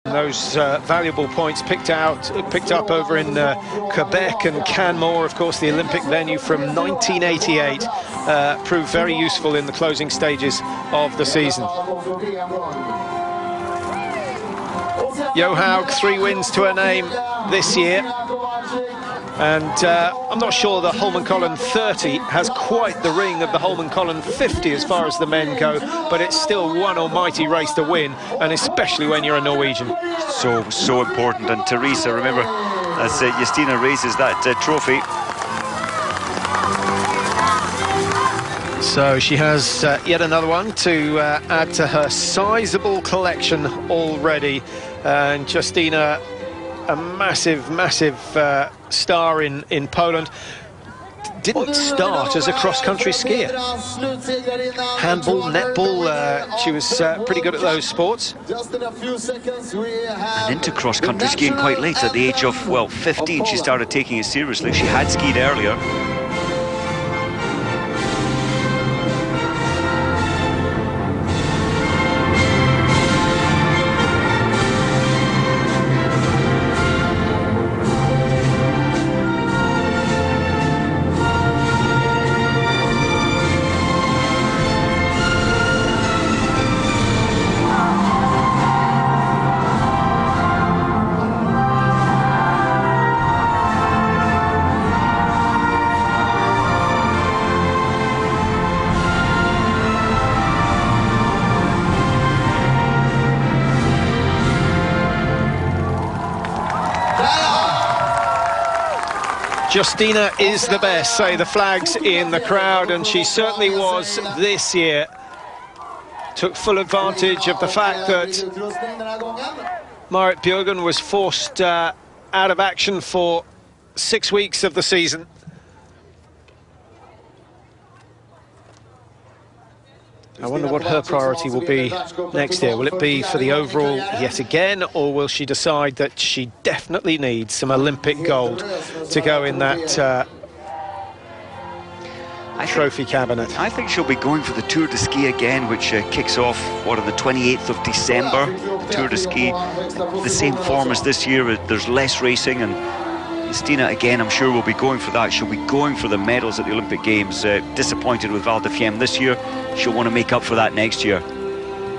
Those valuable points picked up over in Quebec and Canmore, of course, the Olympic venue from 1988, proved very useful in the closing stages of the season. Johaug, 3 wins to her name this year. And I'm not sure the Holmenkollen 30 has quite the ring of the Holmenkollen 50 as far as the men go, but it's still one almighty race to win, and especially when you're a Norwegian. So important. And Teresa, remember, as Justina raises that trophy. So she has yet another one to add to her sizable collection already. And Justina, a massive star in Poland, didn't start as a cross-country skier. Handball, netball, she was pretty good at those sports. And into cross-country skiing quite late, at the age of, well, 15, she started taking it seriously. She had skied earlier. Justina is the best, say the flags in the crowd, and she certainly was this year. Took full advantage of the fact that Marit Bjørgen was forced out of action for 6 weeks of the season. I wonder what her priority will be next year. Will it be for the overall yet again, or will she decide that she definitely needs some Olympic gold to go in that trophy cabinet? I think she'll be going for the Tour de Ski again, which kicks off, what, on the 28th of December, the Tour de Ski. The same form as this year, there's less racing, and Justina, again, I'm sure will be going for that. She'll be going for the medals at the Olympic Games. Disappointed with Val di Fiemme this year. She'll want to make up for that next year.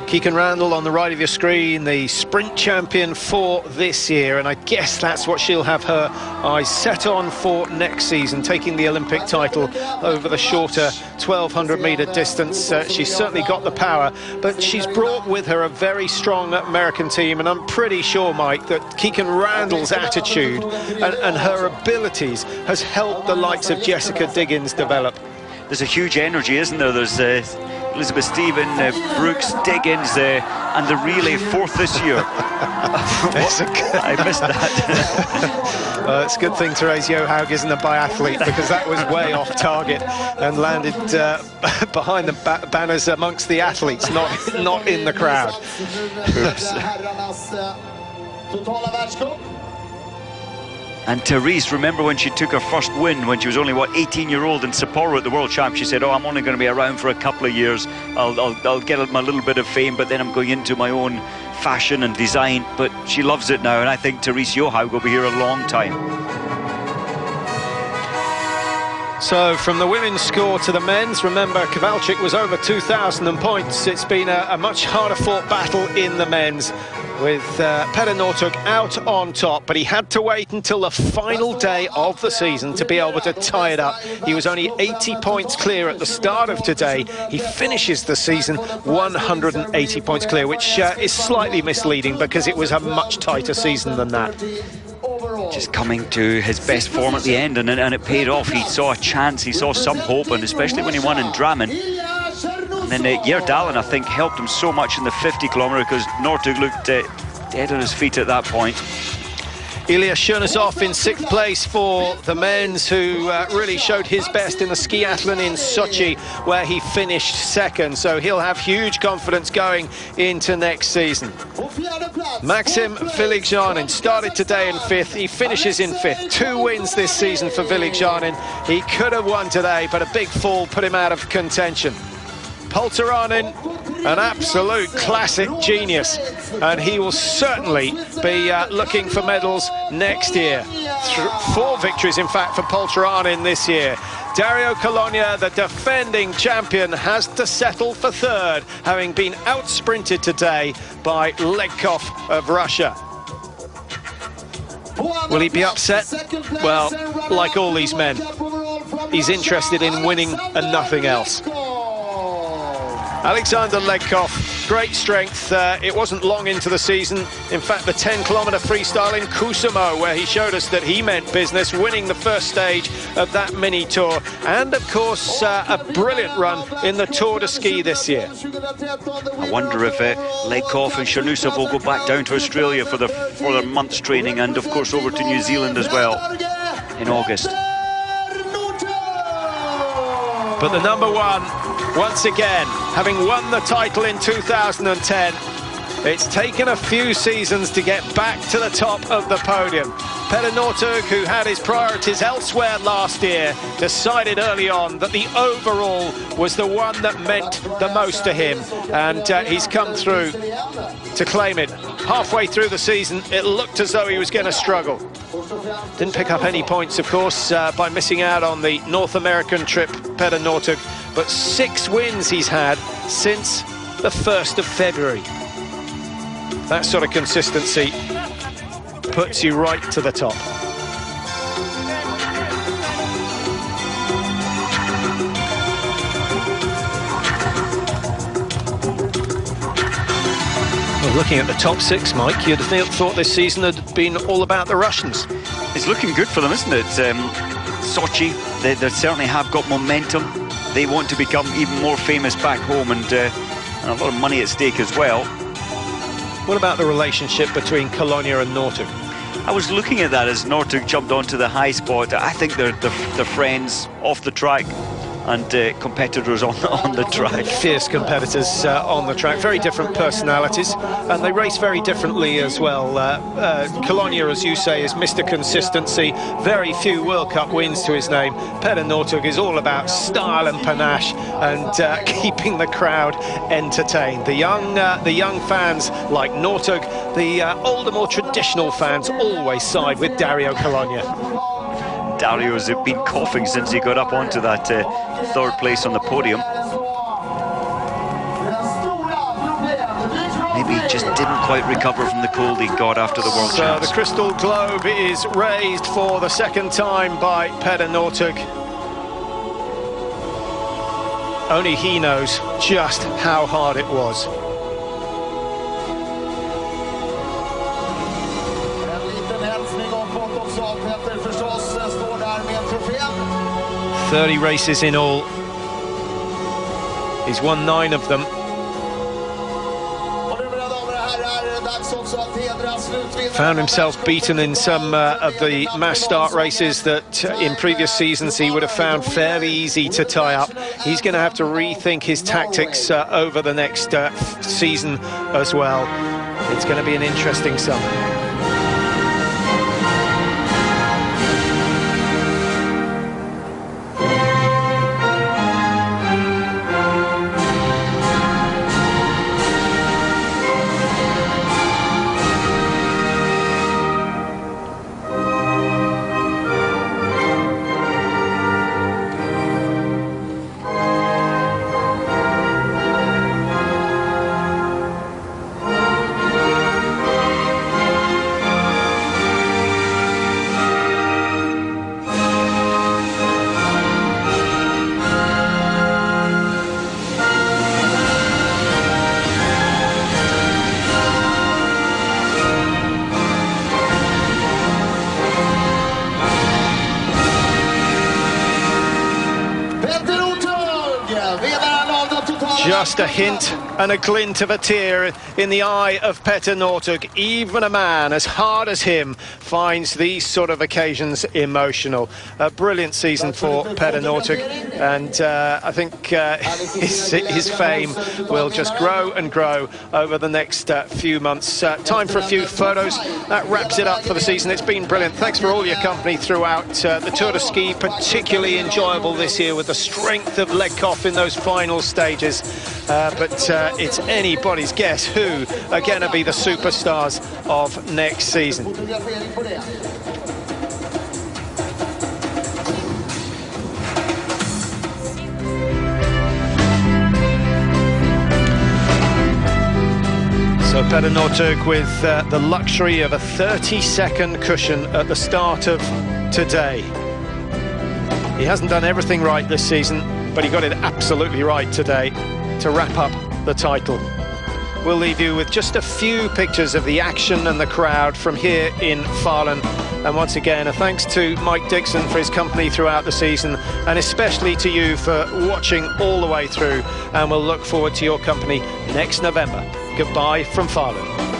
Kieken Randall on the right of your screen, the sprint champion for this year, and I guess that's what she'll have her eyes set on for next season, taking the Olympic title over the shorter 1,200-metre distance. She's certainly got the power, but she's brought with her a very strong American team, and I'm pretty sure, Mike, that Kieken Randall's attitude and her abilities has helped the likes of Jessica Diggins develop. There's a huge energy, isn't there? There's Elizabeth Stephen, Brooks, Diggins, and the relay 4th this year. I missed that. Well, it's a good thing Therese Johaug isn't a biathlete, because that was way off target and landed behind the banners amongst the athletes, not in the crowd. Oops. And Therese, remember when she took her first win when she was only, what, 18-year-old in Sapporo at the World Champ? She said, oh, I'm only going to be around for a couple of years. I'll get my little bit of fame, but then I'm going into my own fashion and design. But she loves it now, and I think Therese Johaug will be here a long time. So from the women's score to the men's, remember Kowalczyk was over 2,000 points. It's been a much harder fought battle in the men's, with Petter Northug out on top, but he had to wait until the final day of the season to be able to tie it up. He was only 80 points clear at the start of today. He finishes the season 180 points clear, which is slightly misleading because it was a much tighter season than that. Just coming to his best form at the end, and it paid off. He saw a chance, he saw some hope, and especially when he won in Drammen. And then Gjerdalen, I think, helped him so much in the 50-kilometre, because Northug looked dead on his feet at that point. Ilya Chernozov in 6th place for the men's, who really showed his best in the skiathlon in Sochi, where he finished 2nd. So he'll have huge confidence going into next season. Maxim Viligjanin started today in 5th. He finishes in 5th. 2 wins this season for Viligjanin. He could have won today, but a big fall put him out of contention. Polteranen, an absolute classic genius, and he will certainly be looking for medals next year. 4 victories, in fact, for Polteranen this year. Dario Colonia, the defending champion, has to settle for 3rd, having been out-sprinted today by Legkov of Russia. Will he be upset? Well, like all these men, he's interested in winning and nothing else. Alexander Legkov, great strength. It wasn't long into the season. In fact, the 10-kilometre freestyle in Kuusamo, where he showed us that he meant business, winning the first stage of that mini tour. And, of course, a brilliant run in the Tour de Ski this year. I wonder if Legkov and Chernousov will go back down to Australia for their month's training, and, of course, over to New Zealand as well in August. But the number 1, once again, having won the title in 2010, it's taken a few seasons to get back to the top of the podium. Petter Northug, who had his priorities elsewhere last year, decided early on that the overall was the one that meant the most to him, and he's come through to claim it. Halfway through the season, it looked as though he was going to struggle. Didn't pick up any points, of course, by missing out on the North American trip, Petter Northug, but 6 wins he's had since the 1st of February. That sort of consistency puts you right to the top. Well, looking at the top 6, Mike, you'd have thought this season had been all about the Russians. It's looking good for them, isn't it? Sochi, they certainly have got momentum. They want to become even more famous back home, and a lot of money at stake as well. What about the relationship between Colonia and Northug? I was looking at that as Northug jumped onto the high spot. I think they're friends off the track and competitors on the track. Fierce competitors on the track, very different personalities, and they race very differently as well. Colonia, as you say, is Mr. Consistency, very few World Cup wins to his name. Petter Northug is all about style and panache and keeping the crowd entertained. The young fans like Northug, the older, more traditional fans always side with Dario Colonia. Dario's been coughing since he got up onto that 3rd place on the podium. Maybe he just didn't quite recover from the cold he got after the World Champs. So the crystal globe is raised for the 2nd time by Petter Northug. Only he knows just how hard it was. 30 races in all. He's won 9 of them. Found himself beaten in some of the mass start races that in previous seasons he would have found fairly easy to tie up. He's going to have to rethink his tactics over the next season as well. It's going to be an interesting summer. Just a hint and a glint of a tear in the eye of Petter Northug. Even a man as hard as him finds these sort of occasions emotional. A brilliant season for Petter Northug, and I think his fame will just grow and grow over the next few months. Time for a few photos. That wraps it up for the season. It's been brilliant. Thanks for all your company throughout the Tour de Ski. Particularly enjoyable this year with the strength of Legkov in those final stages. but it's anybody's guess who are going to be the superstars of next season. So Petter Northug with the luxury of a 30-second cushion at the start of today. He hasn't done everything right this season, but he got it absolutely right today to wrap up the title. We'll leave you with just a few pictures of the action and the crowd from here in Falun. And once again, a thanks to Mike Dixon for his company throughout the season, and especially to you for watching all the way through. And we'll look forward to your company next November. Goodbye from Falun.